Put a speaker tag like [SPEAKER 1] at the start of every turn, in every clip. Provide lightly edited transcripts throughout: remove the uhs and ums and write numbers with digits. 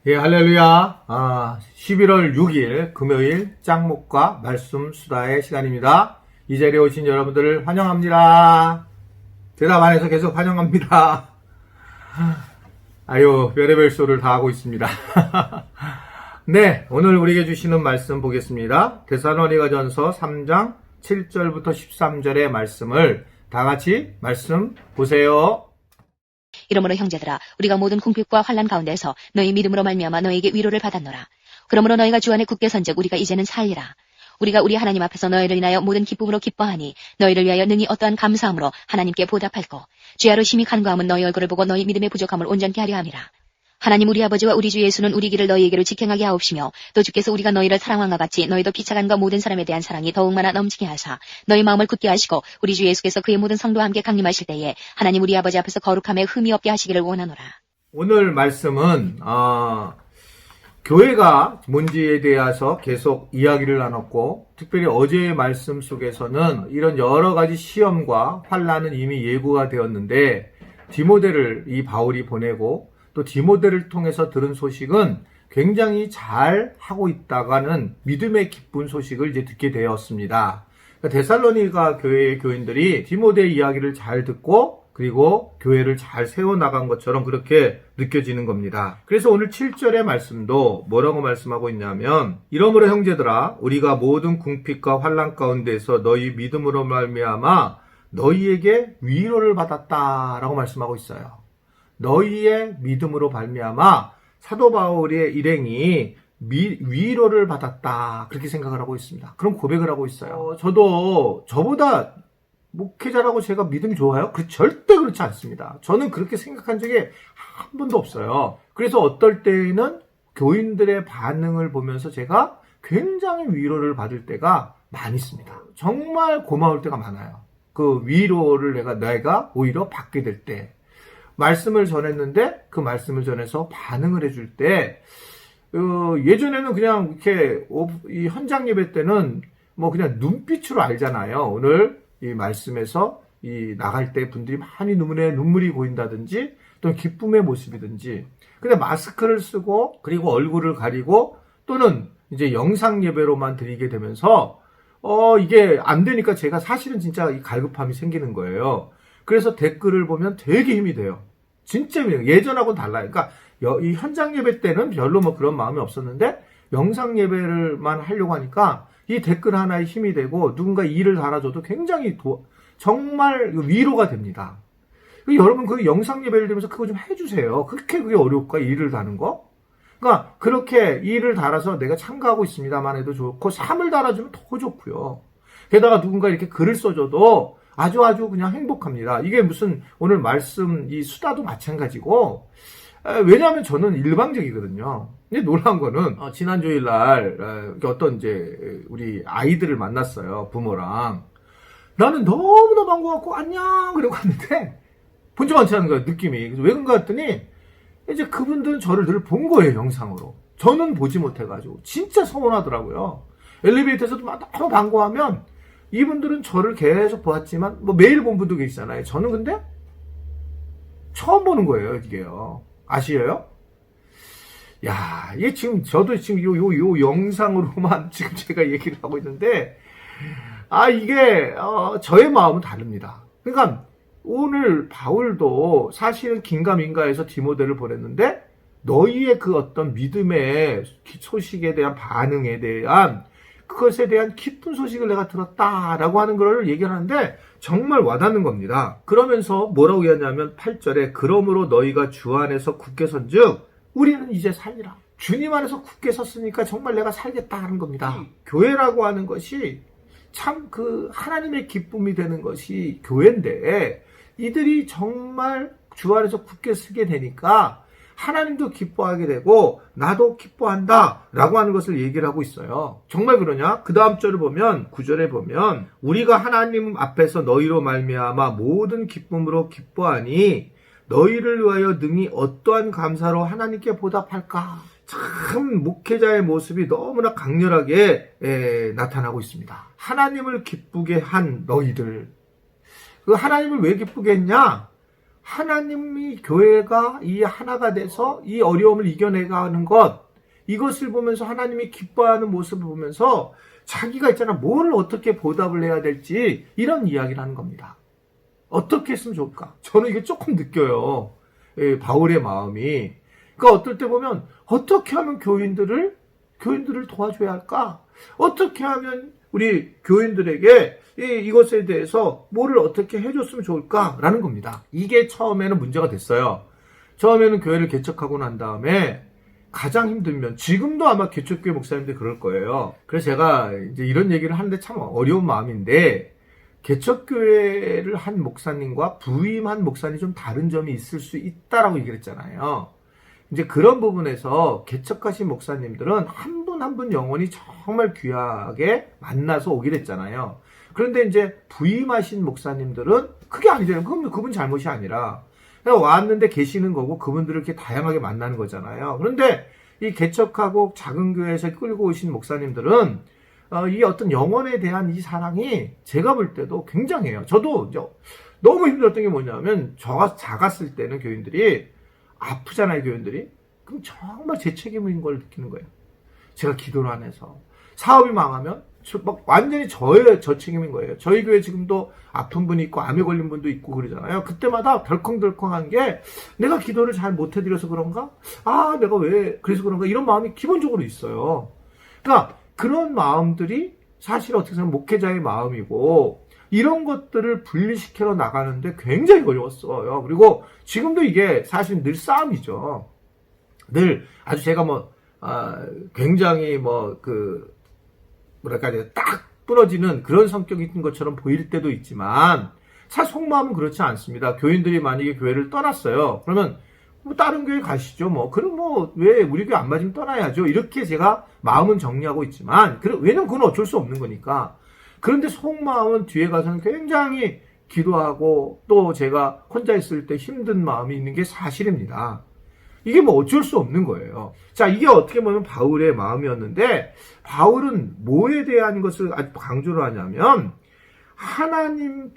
[SPEAKER 1] 예, 할렐루야. 11월 6일 금요일 짱목과 말씀 수다의 시간입니다. 이 자리에 오신 여러분들을 환영합니다. 대답 안 해서 계속 환영합니다. 아유, 별의별 소를 다 하고 있습니다. 네, 오늘 우리에게 주시는 말씀 보겠습니다. 데살로니가전서 3장 7절부터 13절의 말씀을 다 같이 말씀 보세요.
[SPEAKER 2] 이러므로 형제들아 우리가 모든 궁핍과 환난 가운데서 너희 믿음으로 말미암아 너희에게 위로를 받았노라. 그러므로 너희가 주 안에 굳게 선즉 우리가 이제는 살리라. 우리가 우리 하나님 앞에서 너희를 인하여 모든 기쁨으로 기뻐하니 너희를 위하여 능히 어떠한 감사함으로 하나님께 보답할거 주야로 심히 간구함은 너희 얼굴을 보고 너희 믿음의 부족함을 온전케 하려 함이라. 하나님 우리 아버지와 우리 주 예수는 우리 길을 너희에게로 직행하게 하옵시며 또 주께서 우리가 너희를 사랑함과 같이 너희도 피차간과 모든 사람에 대한 사랑이 더욱 많아 넘치게 하사 너희 마음을 굳게 하시고 우리 주 예수께서 그의 모든 성도와 함께 강림하실 때에 하나님 우리 아버지 앞에서 거룩함에 흠이 없게 하시기를 원하노라.
[SPEAKER 1] 오늘 말씀은 교회가 뭔지에 대해서 계속 이야기를 나눴고, 특별히 어제의 말씀 속에서는 이런 여러 가지 시험과 환난은 이미 예고가 되었는데 디모데를 이 바울이 보내고 또 디모데를 통해서 들은 소식은 굉장히 잘 하고 있다가는 믿음의 기쁜 소식을 이제 듣게 되었습니다. 그러니까 데살로니가 교회의 교인들이 디모데의 이야기를 잘 듣고 그리고 교회를 잘 세워나간 것처럼 그렇게 느껴지는 겁니다. 그래서 오늘 7절의 말씀도 뭐라고 말씀하고 있냐면, 이러므로 형제들아 우리가 모든 궁핍과 환난 가운데서 너희 믿음으로 말미암아 너희에게 위로를 받았다라고 말씀하고 있어요. 너희의 믿음으로 말미암아 사도 바울의 일행이 위로를 받았다, 그렇게 생각을 하고 있습니다. 그런 고백을 하고 있어요. 저도 저보다 목회자라고 제가 믿음이 좋아요? 절대 그렇지 않습니다. 저는 그렇게 생각한 적이 한 번도 없어요. 그래서 어떨 때에는 교인들의 반응을 보면서 제가 굉장히 위로를 받을 때가 많이 있습니다. 정말 고마울 때가 많아요. 그 위로를 내가 오히려 받게 될 때, 말씀을 전했는데 그 말씀을 전해서 반응을 해줄 때, 예전에는 그냥 이렇게 이 현장 예배 때는 뭐 그냥 눈빛으로 알잖아요. 오늘 이 말씀에서 이 나갈 때 분들이 많이 눈물이 고인다든지 또는 기쁨의 모습이든지. 근데 마스크를 쓰고 그리고 얼굴을 가리고 또는 이제 영상 예배로만 드리게 되면서 이게 안 되니까 제가 사실은 진짜 이 갈급함이 생기는 거예요. 그래서 댓글을 보면 되게 힘이 돼요. 진짜 힘이 돼요. 예전하고는 달라요. 그러니까 이 현장 예배 때는 별로 뭐 그런 마음이 없었는데 영상 예배를만 하려고 하니까 이 댓글 하나에 힘이 되고 누군가 일을 달아줘도 굉장히 정말 위로가 됩니다. 여러분 그 영상 예배를 들으면서 그거 좀 해주세요. 그게 어려울까? 일을 다는 거? 그러니까 그렇게 일을 달아서 내가 참가하고 있습니다만 해도 좋고 3을 달아주면 더 좋고요. 게다가 누군가 이렇게 글을 써줘도 아주 그냥 행복합니다. 이게 무슨 오늘 말씀 이 수다도 마찬가지고, 왜냐하면 저는 일방적이거든요. 근데 놀라운 거는 지난 주일날 어떤 이제 우리 아이들을 만났어요. 부모랑. 나는 너무나 반가워갖고 안녕 그러고 갔는데 본적 많지 않은 거예요. 느낌이. 그래서 왜 그런가 했더니 이제 그분들은 저를 늘 본 거예요. 영상으로. 저는 보지 못해가지고 진짜 서운하더라고요. 엘리베이터에서도 막 너무 반가워하면 이분들은 저를 계속 보았지만 뭐 매일 본 분도 계시잖아요. 저는 근데 처음 보는 거예요. 이게요. 아시어요? 야, 이게 지금 저도 지금 요 영상으로만 지금 제가 얘기를 하고 있는데 이게 저의 마음은 다릅니다. 그러니까 오늘 바울도 사실은 긴가민가해서 디모데를 보냈는데 너희의 그 어떤 믿음의 소식에 대한 반응에 대한 그것에 대한 기쁜 소식을 내가 들었다라고 하는 걸 얘기하는데 정말 와닿는 겁니다. 그러면서 뭐라고 얘기하냐면 8절에 그러므로 너희가 주 안에서 굳게 선즉 우리는 이제 살리라. 주님 안에서 굳게 섰으니까 정말 내가 살겠다 하는 겁니다. 교회라고 하는 것이 참 그 하나님의 기쁨이 되는 것이 교회인데 이들이 정말 주 안에서 굳게 서게 되니까 하나님도 기뻐하게 되고 나도 기뻐한다 라고 하는 것을 얘기를 하고 있어요. 정말 그러냐? 그 다음 절을 보면 9절에 보면 우리가 하나님 앞에서 너희로 말미암아 모든 기쁨으로 기뻐하니 너희를 위하여 능히 어떠한 감사로 하나님께 보답할까? 참 목회자의 모습이 너무나 강렬하게 나타나고 있습니다. 하나님을 기쁘게 한 너희들. 그 하나님을 왜 기쁘게 했냐? 하나님이 교회가 이 하나가 돼서 이 어려움을 이겨내가는 것, 이것을 보면서 하나님이 기뻐하는 모습을 보면서 자기가 있잖아, 뭘 어떻게 보답을 해야 될지 이런 이야기를 하는 겁니다. 어떻게 했으면 좋을까? 저는 이게 조금 느껴요. 바울의 마음이. 그러니까 어떨 때 보면 어떻게 하면 교인들을 도와줘야 할까? 어떻게 하면 우리 교인들에게 이것에 대해서 뭐를 어떻게 해줬으면 좋을까라는 겁니다. 이게 처음에는 문제가 됐어요. 처음에는 교회를 개척하고 난 다음에 가장 힘들면, 지금도 아마 개척교회 목사님들 그럴 거예요. 그래서 제가 이제 이런 얘기를 하는데 참 어려운 마음인데, 개척교회를 한 목사님과 부임한 목사님이 좀 다른 점이 있을 수 있다라고 얘기를 했잖아요. 이제 그런 부분에서 개척하신 목사님들은 한 분 한 분 영혼이 정말 귀하게 만나서 오게 됐잖아요. 그런데 이제 부임하신 목사님들은 그게 아니잖아요. 그분 잘못이 아니라 그냥 왔는데 계시는 거고 그분들을 이렇게 다양하게 만나는 거잖아요. 그런데 이 개척하고 작은 교회에서 끌고 오신 목사님들은 이 어떤 영혼에 대한 이 사랑이 제가 볼 때도 굉장해요. 저도 이제 너무 힘들었던 게 뭐냐면, 저가 작았을 때는 교인들이 아프잖아요, 교인들이. 그럼 정말 제 책임인 걸 느끼는 거예요. 제가 기도를 안 해서. 사업이 망하면 막 완전히 저 책임인 거예요. 저희 교회 지금도 아픈 분이 있고 암에 걸린 분도 있고 그러잖아요. 그때마다 덜컹덜컹한 게, 내가 기도를 잘 못해드려서 그런가? 내가 왜 그래서 그런가? 이런 마음이 기본적으로 있어요. 그러니까 그런 마음들이 사실 어떻게 보면 목회자의 마음이고, 이런 것들을 분리시켜 나가는데 굉장히 어려웠어요. 그리고 지금도 이게 사실 늘 싸움이죠. 늘 아주 제가 굉장히 딱 부러지는 그런 성격이 있는 것처럼 보일 때도 있지만, 사실 속마음은 그렇지 않습니다. 교인들이 만약에 교회를 떠났어요. 그러면 다른 교회 가시죠. 그럼 왜 우리 교회 안 맞으면 떠나야죠. 이렇게 제가 마음은 정리하고 있지만, 왜냐면 그건 어쩔 수 없는 거니까. 그런데 속마음은 뒤에 가서는 굉장히 기도하고, 또 제가 혼자 있을 때 힘든 마음이 있는 게 사실입니다. 이게 어쩔 수 없는 거예요. 자, 이게 어떻게 보면 바울의 마음이었는데, 바울은 뭐에 대한 것을 아주 강조를 하냐면, 하나님이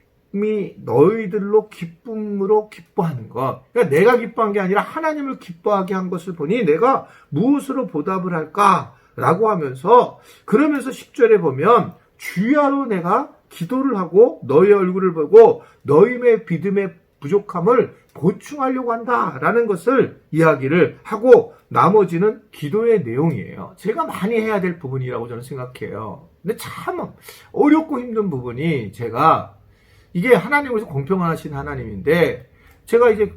[SPEAKER 1] 너희들로 기쁨으로 기뻐하는 것. 그러니까 내가 기뻐한 게 아니라 하나님을 기뻐하게 한 것을 보니 내가 무엇으로 보답을 할까라고 하면서, 그러면서 10절에 보면, 주야로 내가 기도를 하고 너희 얼굴을 보고 너희의 믿음의 부족함을 보충하려고 한다라는 것을 이야기를 하고, 나머지는 기도의 내용이에요. 제가 많이 해야 될 부분이라고 저는 생각해요. 근데 참 어렵고 힘든 부분이, 제가 이게 하나님께서 공평하신 하나님인데, 제가 이제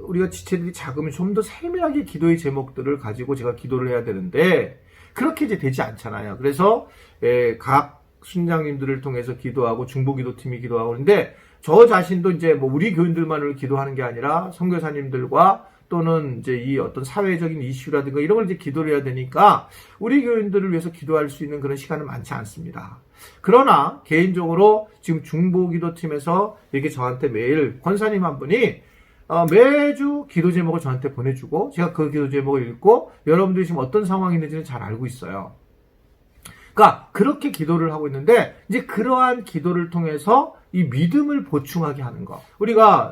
[SPEAKER 1] 우리가 지체들이 작으면 좀 더 세밀하게 기도의 제목들을 가지고 제가 기도를 해야 되는데, 그렇게 이제 되지 않잖아요. 그래서 각 순장님들을 통해서 기도하고 중보기도팀이 기도하고, 그런데 저 자신도 이제 우리 교인들만을 기도하는 게 아니라 선교사님들과 또는 이제 이 어떤 사회적인 이슈라든가 이런 걸 이제 기도를 해야 되니까 우리 교인들을 위해서 기도할 수 있는 그런 시간은 많지 않습니다. 그러나 개인적으로 지금 중보기도팀에서 이렇게 저한테 매일 권사님 한 분이 매주 기도 제목을 저한테 보내주고, 제가 그 기도 제목을 읽고 여러분들이 지금 어떤 상황이 있는지는 잘 알고 있어요. 그러니까 그렇게 기도를 하고 있는데, 이제 그러한 기도를 통해서 이 믿음을 보충하게 하는 거. 우리가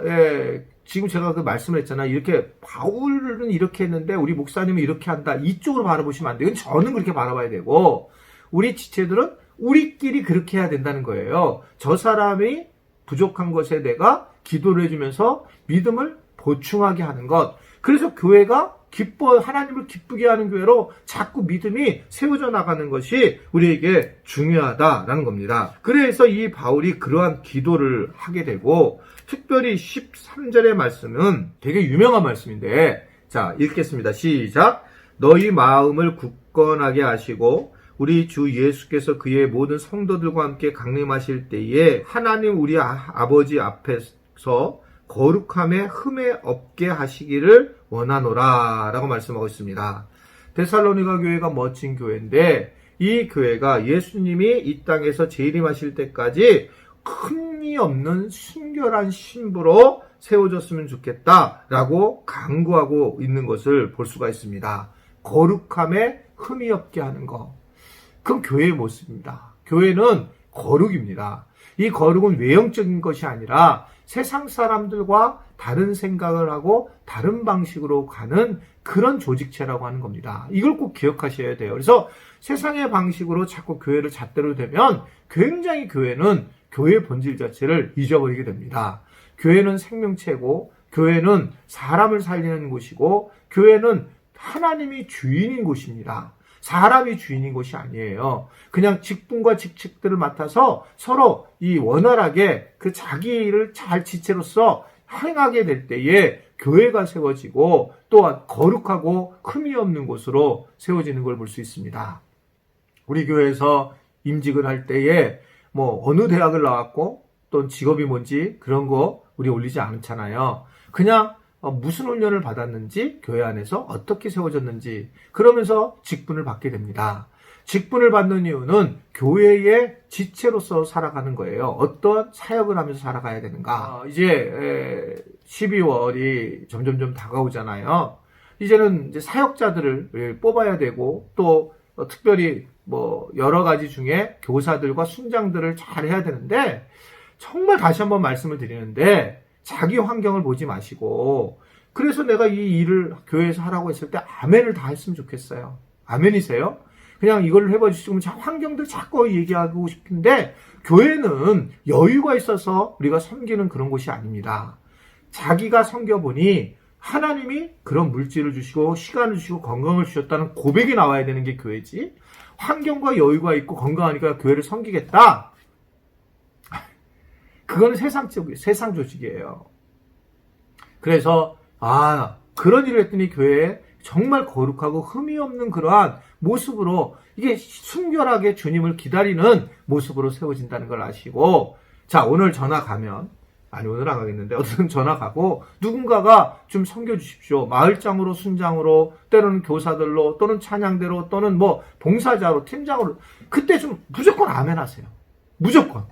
[SPEAKER 1] 지금 제가 그 말씀을 했잖아요. 이렇게 바울은 이렇게 했는데 우리 목사님은 이렇게 한다. 이쪽으로 바라보시면 안 돼요. 저는 그렇게 바라봐야 되고, 우리 지체들은 우리끼리 그렇게 해야 된다는 거예요. 저 사람이 부족한 것에 내가 기도를 해주면서 믿음을 보충하게 하는 것. 그래서 교회가 하나님을 기쁘게 하는 교회로 자꾸 믿음이 세워져 나가는 것이 우리에게 중요하다라는 겁니다. 그래서 이 바울이 그러한 기도를 하게 되고, 특별히 13절의 말씀은 되게 유명한 말씀인데, 자, 읽겠습니다. 시작. 너희 마음을 굳건하게 하시고 우리 주 예수께서 그의 모든 성도들과 함께 강림하실 때에 하나님 우리 아버지 앞에서 거룩함에 흠에 없게 하시기를 원하노라 라고 말씀하고 있습니다. 데살로니가 교회가 멋진 교회인데, 이 교회가 예수님이 이 땅에서 재림하실 때까지 흠이 없는 순결한 신부로 세워졌으면 좋겠다라고 강구하고 있는 것을 볼 수가 있습니다. 거룩함에 흠이 없게 하는 것. 그건 교회의 모습입니다. 교회는 거룩입니다. 이 거룩은 외형적인 것이 아니라 세상 사람들과 다른 생각을 하고 다른 방식으로 가는 그런 조직체라고 하는 겁니다. 이걸 꼭 기억하셔야 돼요. 그래서 세상의 방식으로 자꾸 교회를 잣대로 대면 굉장히 교회는 교회의 본질 자체를 잊어버리게 됩니다. 교회는 생명체고, 교회는 사람을 살리는 곳이고, 교회는 하나님이 주인인 곳입니다. 사람이 주인인 곳이 아니에요. 그냥 직분과 직책들을 맡아서 서로 이 원활하게 그 자기 일을 잘 지체로서 행하게 될 때에 교회가 세워지고 또한 거룩하고 흠이 없는 곳으로 세워지는 걸 볼 수 있습니다. 우리 교회에서 임직을 할 때에 뭐 어느 대학을 나왔고 또 직업이 뭔지 그런 거 우리 올리지 않잖아요. 그냥 무슨 훈련을 받았는지, 교회 안에서 어떻게 세워졌는지, 그러면서 직분을 받게 됩니다. 직분을 받는 이유는 교회의 지체로서 살아가는 거예요. 어떤 사역을 하면서 살아가야 되는가. 이제 12월이 점점점 다가오잖아요. 이제는 이제 사역자들을 뽑아야 되고, 또 특별히 뭐 여러 가지 중에 교사들과 순장들을 잘 해야 되는데, 정말 다시 한번 말씀을 드리는데, 자기 환경을 보지 마시고, 그래서 내가 이 일을 교회에서 하라고 했을 때 아멘을 다 했으면 좋겠어요. 아멘이세요? 그냥 이걸 해봐주시고 환경들 자꾸 얘기하고 싶은데, 교회는 여유가 있어서 우리가 섬기는 그런 곳이 아닙니다. 자기가 섬겨보니 하나님이 그런 물질을 주시고 시간을 주시고 건강을 주셨다는 고백이 나와야 되는 게 교회지, 환경과 여유가 있고 건강하니까 교회를 섬기겠다, 그거는 세상 조직이에요. 그래서 그런 일을 했더니 교회에 정말 거룩하고 흠이 없는 그러한 모습으로, 이게 순결하게 주님을 기다리는 모습으로 세워진다는 걸 아시고, 자, 오늘 전화 가면, 아니 오늘 안 가겠는데 어떤 전화 가고 누군가가 좀 섬겨주십시오. 마을장으로, 순장으로, 때로는 교사들로, 또는 찬양대로, 또는 뭐 봉사자로, 팀장으로, 그때 좀 무조건 아멘 하세요. 무조건.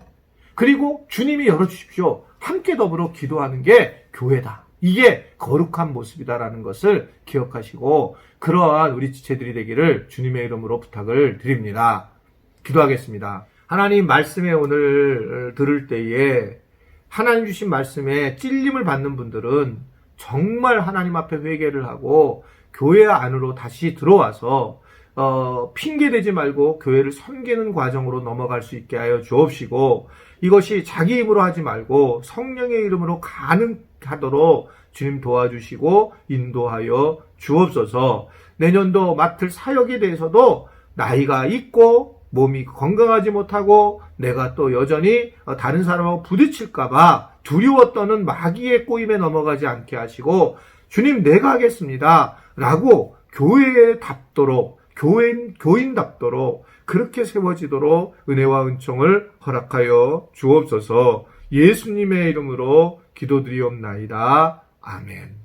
[SPEAKER 1] 그리고 주님이 열어주십시오. 함께 더불어 기도하는 게 교회다. 이게 거룩한 모습이다라는 것을 기억하시고, 그러한 우리 지체들이 되기를 주님의 이름으로 부탁을 드립니다. 기도하겠습니다. 하나님 말씀에 오늘 들을 때에 하나님 주신 말씀에 찔림을 받는 분들은 정말 하나님 앞에 회개를 하고 교회 안으로 다시 들어와서 핑계대지 말고 교회를 섬기는 과정으로 넘어갈 수 있게 하여 주옵시고, 이것이 자기 힘으로 하지 말고 성령의 이름으로 가능하도록 주님 도와주시고 인도하여 주옵소서. 내년도 맡을 사역에 대해서도 나이가 있고 몸이 건강하지 못하고 내가 또 여전히 다른 사람하고 부딪힐까봐 두려워 떠는 마귀의 꼬임에 넘어가지 않게 하시고, 주님 내가 하겠습니다 라고 교인답도록 그렇게 세워지도록 은혜와 은총을 허락하여 주옵소서. 예수님의 이름으로 기도드리옵나이다. 아멘.